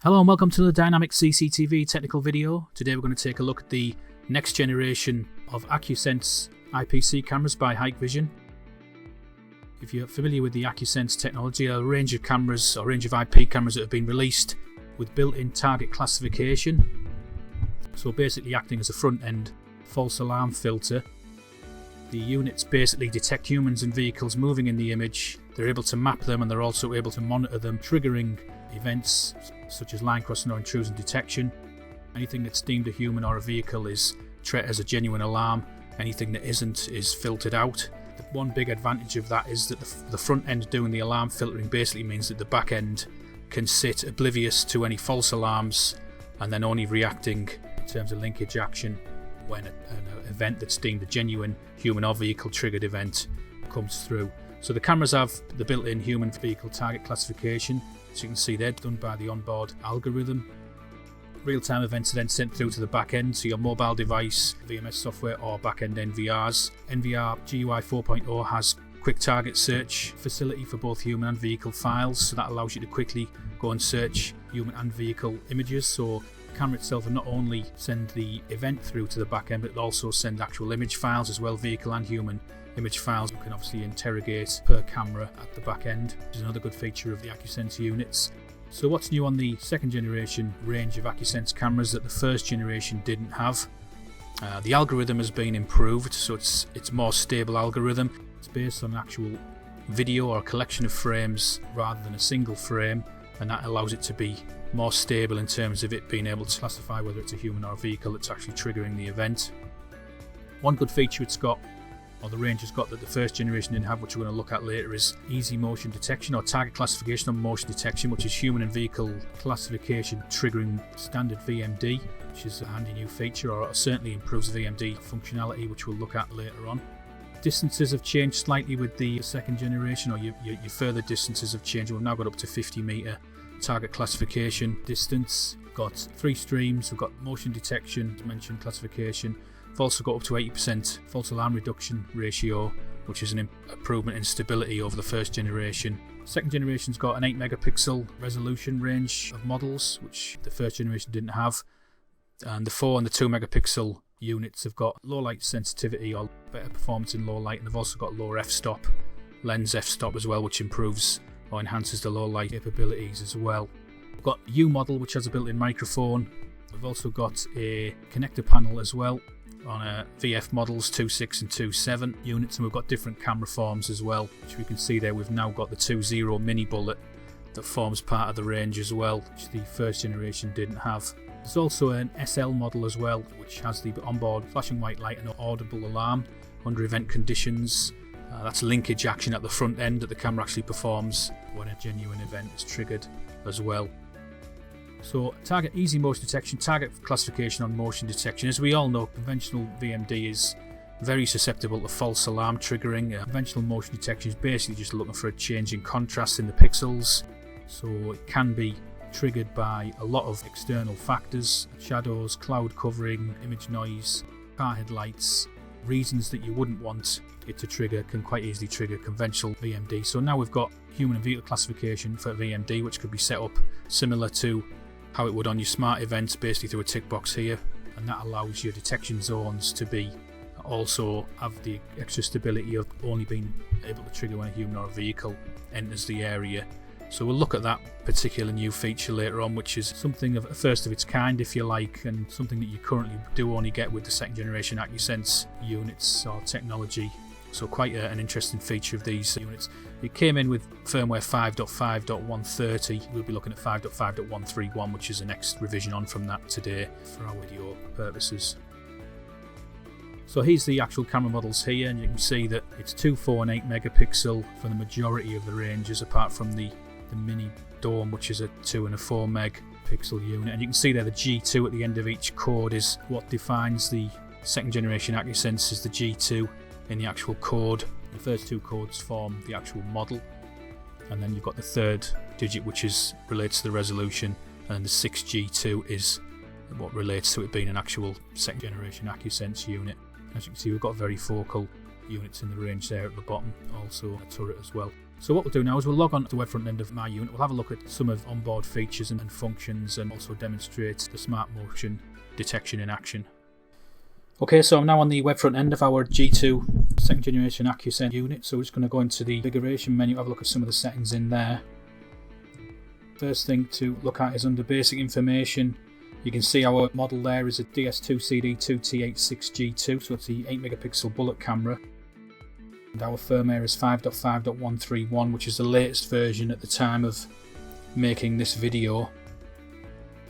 Hello and welcome to the Dynamic CCTV technical video. Today we're going to take a look at the next generation of Acusense IPC cameras by Hikvision. If you're familiar with the Acusense technology, a range of cameras or range of IP cameras that have been released with built-in target classification. So basically acting as a front-end false alarm filter. The units basically detect humans and vehicles moving in the image. They're able to map them and they're also able to monitor them, triggering events such as line crossing or intrusion detection. Anything that's deemed a human or a vehicle is treated as a genuine alarm. Anything that isn't is filtered out. The one big advantage of that is that the front end doing the alarm filtering basically means that the back end can sit oblivious to any false alarms and then only reacting in terms of linkage action when an event that's deemed a genuine human or vehicle triggered event comes through. So the cameras have the built-in human vehicle target classification. As you can see, they're done by the onboard algorithm. Real-time events are then sent through to the back end, so your mobile device, VMS software or back-end NVRs. NVR GUI 4.0 has quick target search facility for both human and vehicle files, so that allows you to quickly go and search human and vehicle images. So the camera itself will not only send the event through to the back end, but it'll also send actual image files as well, vehicle and human image files. You can obviously interrogate per camera at the back end, which is another good feature of the Acusense units. So what's new on the second generation range of Acusense cameras that the first generation didn't have? The algorithm has been improved, so it's more stable algorithm. It's based on an actual video or a collection of frames rather than a single frame, and that allows it to be more stable in terms of it being able to classify whether it's a human or a vehicle that's actually triggering the event. One good feature it's got, or the range has got, that the first generation didn't have, which we're going to look at later, is easy motion detection or target classification on motion detection, which is human and vehicle classification triggering standard VMD, which is a handy new feature, or it certainly improves VMD functionality, which we'll look at later on. Distances have changed slightly with the second generation, or your further distances have changed. We've now got up to 50 metre target classification distance. We've got 3 streams, we've got motion detection, dimension classification. We've also got up to 80% false alarm reduction ratio, which is an improvement in stability over the first generation. Second generation's got an 8 megapixel resolution range of models, which the first generation didn't have. And the 4 and the 2 megapixel units have got low light sensitivity or better performance in low light, and they've also got lower f-stop, lens f-stop as well, which improves or enhances the low light capabilities as well. We've got U model, which has a built-in microphone. We've also got a connector panel as well on a VF models 2.6 and 2.7 units, and we've got different camera forms as well, which we can see there. We've now got the 2.0 mini bullet that forms part of the range as well, which the first generation didn't have. There's also an SL model as well, which has the onboard flashing white light and audible alarm under event conditions. That's linkage action at the front end that the camera actually performs when a genuine event is triggered as well. So target easy motion detection, target classification on motion detection. As we all know, conventional VMD is very susceptible to false alarm triggering. Conventional motion detection is basically just looking for a change in contrast in the pixels. So it can be triggered by a lot of external factors: shadows, cloud covering, image noise, car headlights. Reasons that you wouldn't want it to trigger can quite easily trigger conventional VMD. So now we've got human and vehicle classification for VMD, which could be set up similar to how it would on your smart events, basically through a tick box here, and that allows your detection zones to be also have the extra stability of only being able to trigger when a human or a vehicle enters the area. So we'll look at that particular new feature later on, which is something of a first of its kind, if you like, and something that you currently do only get with the second generation Acusense units or technology. So quite an interesting feature of these units. It came in with firmware 5.5.130. We'll be looking at 5.5.131, which is the next revision on from that today for our video purposes. So here's the actual camera models here, and you can see that it's 2, 4 and 8 megapixel for the majority of the ranges, apart from the mini dome, which is a 2 and a 4 megapixel unit. And you can see there the G2 at the end of each code is what defines the second generation Acusense, is the G2 in the actual code. The first 2 codes form the actual model, and then you've got the third digit, which relates to the resolution, and the 6G2 is what relates to it being an actual second generation Acusense unit. As you can see, we've got very focal units in the range there at the bottom, also a turret as well. So what we'll do now is we'll log on to the web front end of my unit. We'll have a look at some of onboard features and functions, and also demonstrate the smart motion detection in action. Okay, so I'm now on the web front end of our G2 second generation Acusense unit. So we're just going to go into the configuration menu, have a look at some of the settings in there. First thing to look at is under basic information. You can see our model there is a DS2CD2T86G2, so it's the 8 megapixel bullet camera. And our firmware is 5.5.131, which is the latest version at the time of making this video.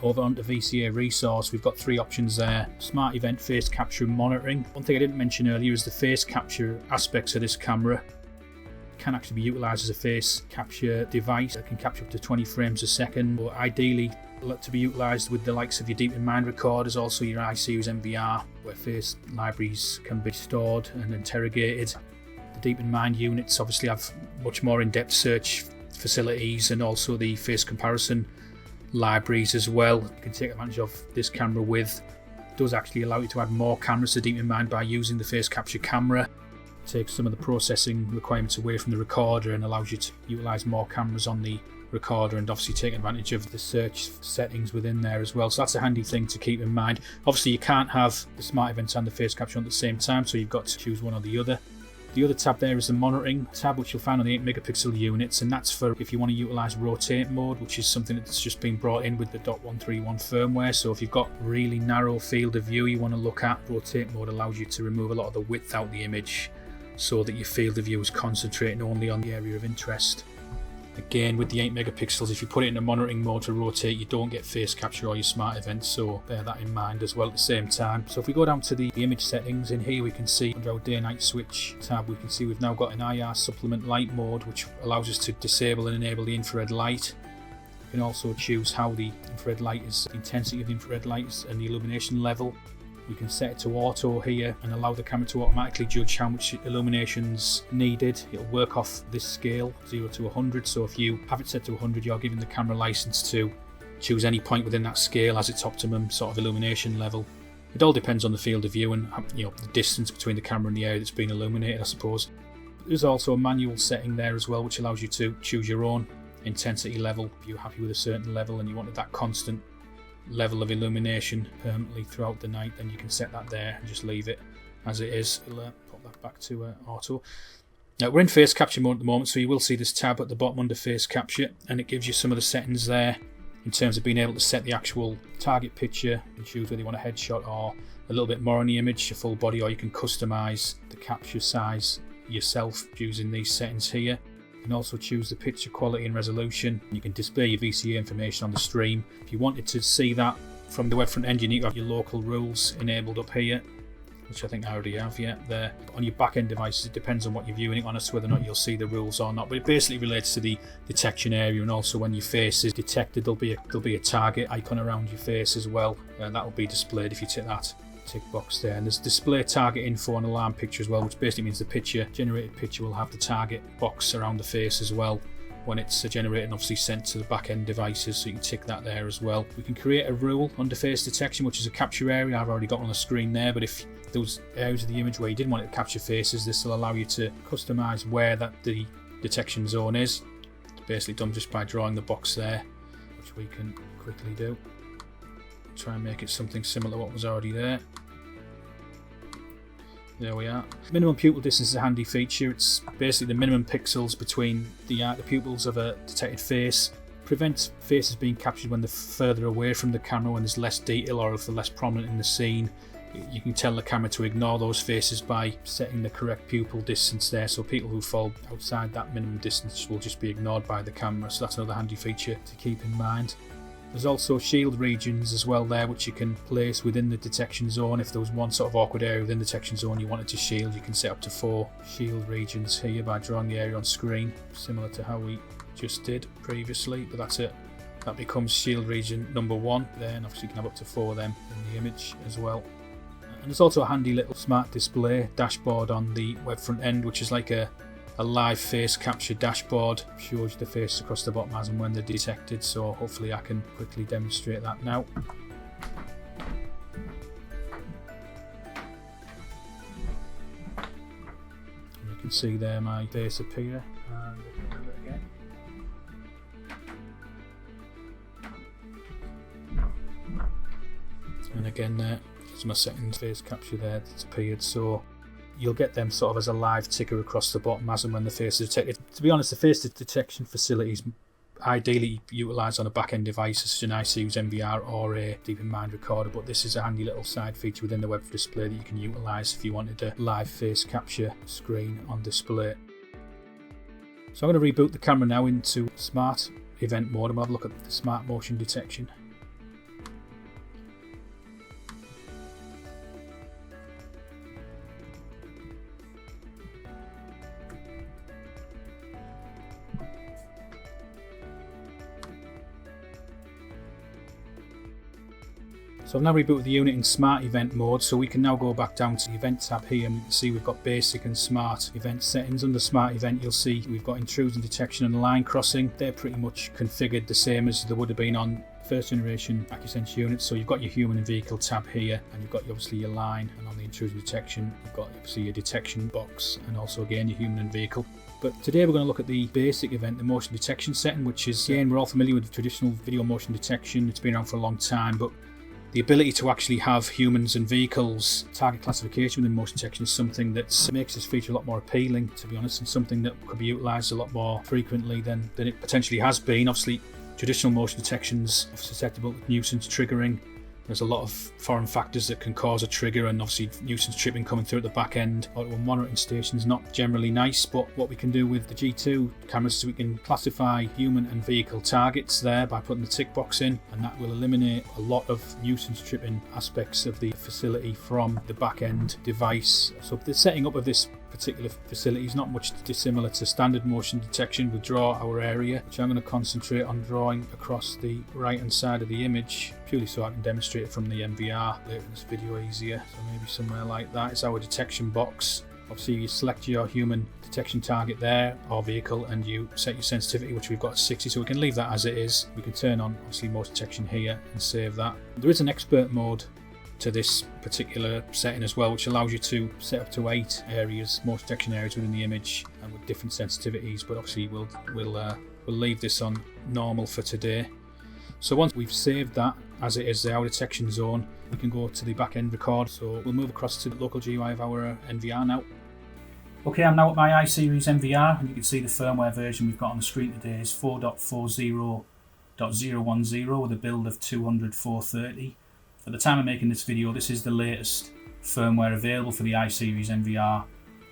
Over onto VCA resource, we've got three options there. Smart event face capture and monitoring. One thing I didn't mention earlier is the face capture aspects of this camera. It can actually be utilised as a face capture device. It can capture up to 20 frames a second, but ideally to be utilised with the likes of your deep in mind recorders, also your iSeries MVR, where face libraries can be stored and interrogated. The deep in mind units obviously have much more in-depth search facilities, and also the face comparison libraries as well. You can take advantage of this camera with. It does actually allow you to add more cameras to deep in mind by using the face capture camera. It takes some of the processing requirements away from the recorder and allows you to utilise more cameras on the recorder, and obviously take advantage of the search settings within there as well. So that's a handy thing to keep in mind. Obviously you can't have the smart events and the face capture at the same time, so you've got to choose one or the other. The other tab there is the monitoring tab, which you'll find on the 8 megapixel units, and that's for if you want to utilise rotate mode, which is something that's just been brought in with the .131 firmware. So if you've got really narrow field of view you want to look at, rotate mode allows you to remove a lot of the width out the image so that your field of view is concentrating only on the area of interest. Again, with the 8 megapixels, if you put it in a monitoring mode to rotate, you don't get face capture or your smart events, so bear that in mind as well at the same time. So if we go down to the image settings, in here we can see under our day night switch tab, we can see we've now got an IR supplement light mode, which allows us to disable and enable the infrared light. You can also choose how the infrared light is, the intensity of the infrared light is, and the illumination level. We can set it to auto here and allow the camera to automatically judge how much illumination's needed. It'll work off this scale, 0 to 100. So if you have it set to 100, you're giving the camera license to choose any point within that scale as its optimum sort of illumination level. It all depends on the field of view and the distance between the camera and the area that's being illuminated, I suppose. There's also a manual setting there as well, which allows you to choose your own intensity level. If you're happy with a certain level and you wanted that constant level of illumination permanently throughout the night, then you can set that there and just leave it as it is. We'll pop that back to auto. Now we're in face capture mode at the moment, so you will see this tab at the bottom under face capture, and it gives you some of the settings there in terms of being able to set the actual target picture and choose whether you want a headshot or a little bit more on the image, a full body, or you can customize the capture size yourself using these settings here. You can also choose the picture quality and resolution. You can display your VCA information on the stream. If you wanted to see that from the web front end, you need to have your local rules enabled up here, which I think I already have, there. But on your back end devices, it depends on what you're viewing it on as to whether or not you'll see the rules or not. But it basically relates to the detection area, and also when your face is detected, there'll be a target icon around your face as well, and that'll be displayed if you tick that tick box there. And there's display target info and alarm picture as well, which basically means the generated picture will have the target box around the face as well when it's generated and obviously sent to the back end devices, so you can tick that there as well. We can create a rule under face detection, which is a capture area. I've already got one on the screen there, but if those areas of the image where you didn't want it to capture faces, this will allow you to customize where the detection zone is. It's basically done just by drawing the box there, which we can quickly do. Try and make it something similar to what was already there. There we are. Minimum pupil distance is a handy feature. It's basically the minimum pixels between the pupils of a detected face. Prevents faces being captured when they're further away from the camera, when there's less detail or if they're less prominent in the scene. You can tell the camera to ignore those faces by setting the correct pupil distance there, so people who fall outside that minimum distance will just be ignored by the camera. So that's another handy feature to keep in mind. There's also shield regions as well there, which you can place within the detection zone. If there was one sort of awkward area within the detection zone you wanted to shield, you can set up to 4 shield regions here by drawing the area on screen, similar to how we just did previously, but that's it. That becomes shield region number 1 there, and obviously you can have up to 4 of them in the image as well. And there's also a handy little smart display dashboard on the web front end, which is like a live face capture dashboard. Shows the face across the bottom as and when they're detected, so hopefully I can quickly demonstrate that now. And you can see there my face appear, and again there. There's my second face capture there that's appeared. So you'll get them sort of as a live ticker across the bottom as and when the face is detected. To be honest, the face detection facilities ideally utilised on a back-end device such as an Acusense MVR or a Deep in Mind recorder, but this is a handy little side feature within the web display that you can utilise if you wanted a live face capture screen on display. So I'm going to reboot the camera now into smart event mode and we'll have a look at the smart motion detection. So I've now rebooted the unit in smart event mode, so we can now go back down to the event tab here and we can see we've got basic and smart event settings. Under smart event you'll see we've got intrusion detection and line crossing. They're pretty much configured the same as they would have been on first generation Acusense units. So you've got your human and vehicle tab here and you've got obviously your line, and on the intrusion detection you've got obviously your detection box and also again your human and vehicle. But today we're going to look at the basic event, the motion detection setting, which is, again, we're all familiar with traditional video motion detection. It's been around for a long time, but the ability to actually have humans and vehicles target classification within motion detection is something that makes this feature a lot more appealing, to be honest, and something that could be utilised a lot more frequently than it potentially has been. Obviously, traditional motion detections are susceptible to nuisance triggering. There's a lot of foreign factors that can cause a trigger, and obviously nuisance tripping coming through at the back end or monitoring station is not generally nice. But what we can do with the G2 cameras is we can classify human and vehicle targets there by putting the tick box in, and that will eliminate a lot of nuisance tripping aspects of the facility from the back end device. So the setting up of this particular facility is not much dissimilar to standard motion detection. We draw our area, which I'm going to concentrate on drawing across the right hand side of the image, purely so I can demonstrate it from the MVR later in this video easier. So maybe somewhere like that is our detection box. Obviously you select your human detection target there or vehicle and you set your sensitivity, which we've got at 60, so we can leave that as it is. We can turn on obviously motion detection here and save that. There is an expert mode to this particular setting as well, which allows you to set up to 8 areas, motion detection areas within the image and with different sensitivities, but obviously we'll leave this on normal for today. So once we've saved that as it is the our detection zone, we can go to the back end record. So we'll move across to the local GUI of our NVR now. Okay, I'm now at my iSeries NVR and you can see the firmware version we've got on the screen today is 4.40.010 with a build of 200/430. At the time of making this video, this is the latest firmware available for the iSeries NVR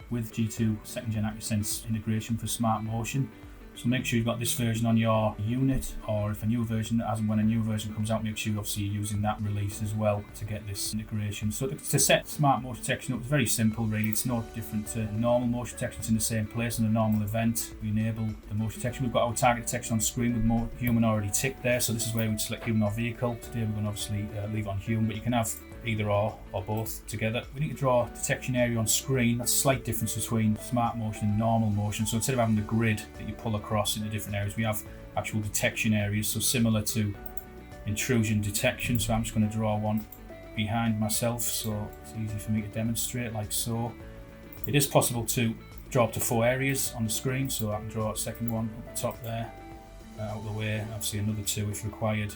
with G2 2nd Gen Acusense integration for smart motion. So make sure you've got this version on your unit, or if a new version, as and when a new version comes out, make sure obviously you're using that release as well to get this integration. So to set smart motion detection up, it's very simple really. It's no different to normal motion detection. It's in the same place in a normal event. We enable the motion detection. We've got our target detection on screen with more human already ticked there. So this is where we'd select human or vehicle. Today we're going to obviously leave it on human, but you can have either or both together. We need to draw a detection area on screen. That's a slight difference between smart motion and normal motion. So instead of having the grid that you pull across into different areas, we have actual detection areas, so similar to intrusion detection. So I'm just going to draw one behind myself so it's easy for me to demonstrate, like so. It is possible to draw up to 4 areas on the screen, so I can draw a second one at the top there, out of the way, and obviously another 2 if required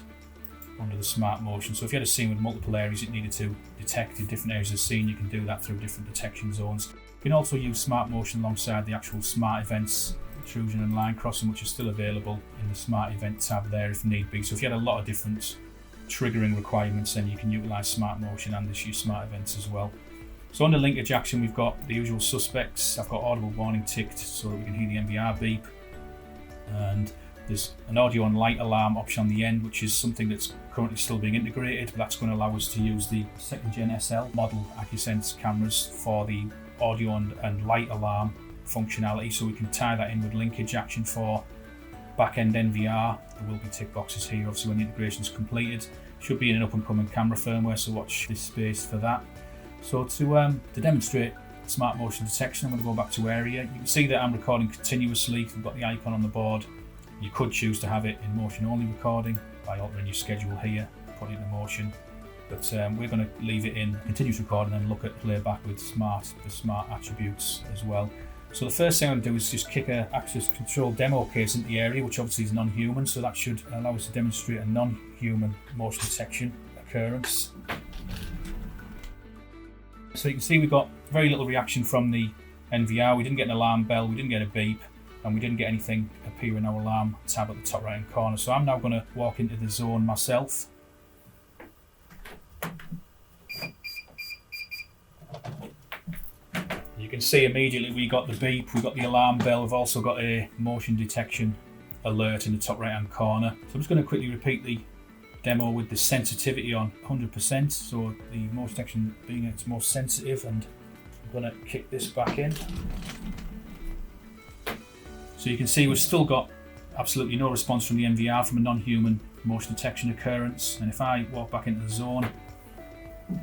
under the smart motion. So if you had a scene with multiple areas it needed to detect in different areas of the scene, you can do that through different detection zones. You can also use smart motion alongside the actual smart events, intrusion and line crossing, which is still available in the smart event tab there if need be. So if you had a lot of different triggering requirements, then you can utilise smart motion and issue smart events as well. So under linkage action we've got the usual suspects. I've got audible warning ticked so that we can hear the MVR beep, and there's an audio and light alarm option on the end, which is something that's currently still being integrated, but that's going to allow us to use the 2nd Gen SL model Acusense cameras for the audio and light alarm functionality. So we can tie that in with linkage action for back-end NVR. There will be tick boxes here, obviously when the integration is completed. Should be in an up-and-coming camera firmware, so watch this space for that. So to demonstrate smart motion detection, I'm going to go back to area. You can see that I'm recording continuously. We've got the icon on the board. You could choose to have it in motion only recording by altering your schedule here, put it into motion, but we're going to leave it in continuous recording and look at playback with the smart attributes as well. So the first thing I'm going to do is just kick a access control demo case into the area, which obviously is non-human, so that should allow us to demonstrate a non-human motion detection occurrence. So you can see we've got very little reaction from the NVR. We didn't get an alarm bell, we didn't get a beep, and we didn't get anything appear in our alarm tab at the top right hand corner. So I'm now going to walk into the zone myself. You can see immediately we got the beep, we got the alarm bell, we've also got a motion detection alert in the top right hand corner. So I'm just going to quickly repeat the demo with the sensitivity on 100%, so the motion detection being its most sensitive, and I'm going to kick this back in. So you can see we've still got absolutely no response from the NVR from a non-human motion detection occurrence, and if I walk back into the zone, you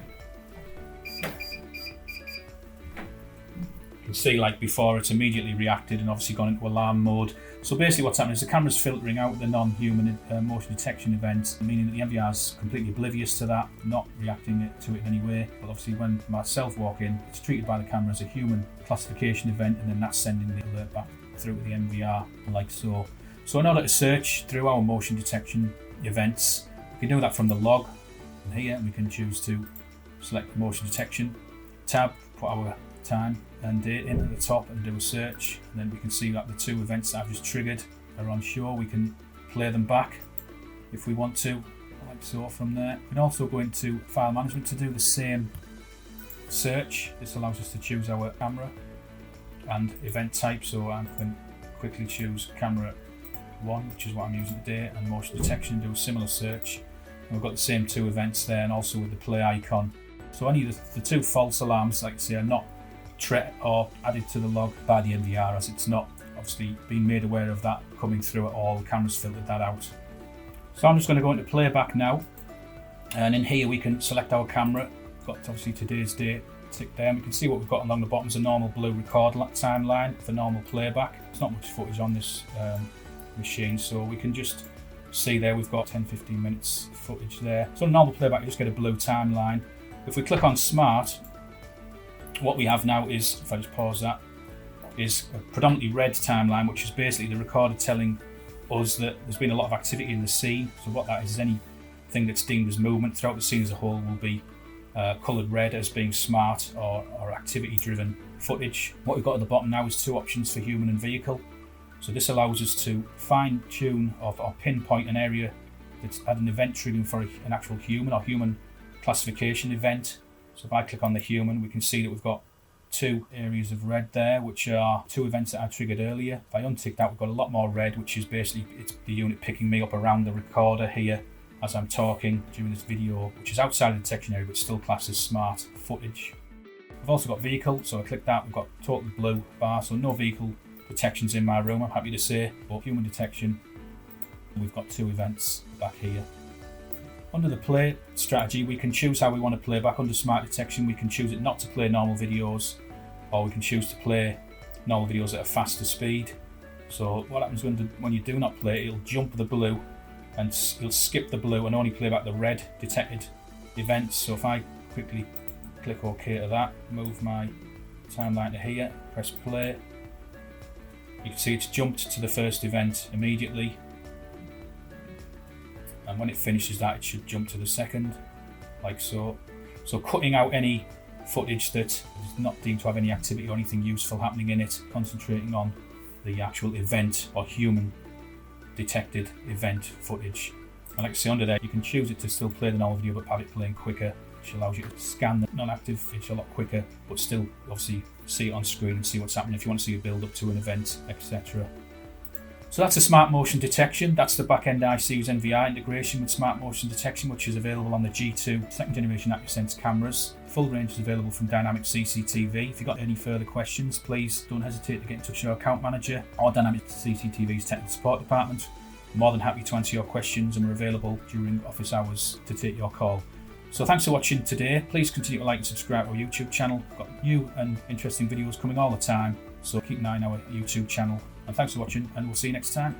can see like before it's immediately reacted and obviously gone into alarm mode. So basically what's happening is the camera's filtering out the non-human motion detection event, meaning that the NVR is completely oblivious to that, not reacting to it in any way. But obviously when myself walk in, it's treated by the camera as a human classification event, and then that's sending the alert back through to the NVR like so. So in order to search through our motion detection events, we can do that from the log. And here we can choose to select the motion detection tab, put our time and date in at the top and do a search, and then we can see that the two events that I've just triggered are on show. We can play them back if we want to, like so from there. We can also go into file management to do the same search. This allows us to choose our camera and event type, so I can quickly choose camera 1, which is what I'm using today, and motion detection, do a similar search. And we've got the same two events there, and also with the play icon. So any of the two false alarms, like I say, are not or added to the log by the NVR, as it's not obviously been made aware of that coming through at all. The camera's filtered that out. So I'm just going to go into playback now, and in here we can select our camera. We've got obviously today's date tick there, and we can see what we've got along the bottom is a normal blue record timeline for normal playback. There's not much footage on this machine, so we can just see there we've got 10-15 minutes footage there. So normal playback, you just get a blue timeline. If we click on smart, what we have now is, if I just pause that, is a predominantly red timeline, which is basically the recorder telling us that there's been a lot of activity in the scene. So what that is anything that's deemed as movement throughout the scene as a whole will be coloured red as being smart or activity driven footage. What we've got at the bottom now is two options for human and vehicle. So this allows us to fine tune or pinpoint an area that's had an event triggering for an actual human or human classification event. So if I click on the human, we can see that we've got two areas of red there, which are two events that I triggered earlier. If I untick that, we've got a lot more red, which is basically it's the unit picking me up around the recorder here as I'm talking during this video, which is outside of the detection area but still classed as smart footage. We've also got vehicle, so I click that, we've got total blue bar, so no vehicle detections in my room, I'm happy to say, but human detection, we've got two events back here. Under the play strategy, we can choose how we want to play back. Under smart detection, we can choose it not to play normal videos, or we can choose to play normal videos at a faster speed. So what happens when you do not play, it'll jump the blue and it'll skip the blue and only play back the red detected events. So if I quickly click OK to that, move my timeline to here, press play, you can see it's jumped to the first event immediately. And when it finishes that, it should jump to the second, like so. So cutting out any footage that is not deemed to have any activity or anything useful happening in it, concentrating on the actual event or human detected event footage. And like I say, under there, you can choose it to still play the normal video but have it playing quicker, which allows you to scan the non-active footage a lot quicker, but still obviously see it on screen and see what's happening if you want to see a build up to an event, etc. So that's a smart motion detection. That's the back-end IC's NVR integration with smart motion detection, which is available on the G2 second generation Acusense cameras. Full range is available from Dynamic CCTV. If you've got any further questions, please don't hesitate to get in touch with your account manager or Dynamic CCTV's technical support department. I'm more than happy to answer your questions, and we're available during office hours to take your call. So thanks for watching today. Please continue to like and subscribe to our YouTube channel. We've got new and interesting videos coming all the time, so keep an eye on our YouTube channel. And thanks for watching, and we'll see you next time.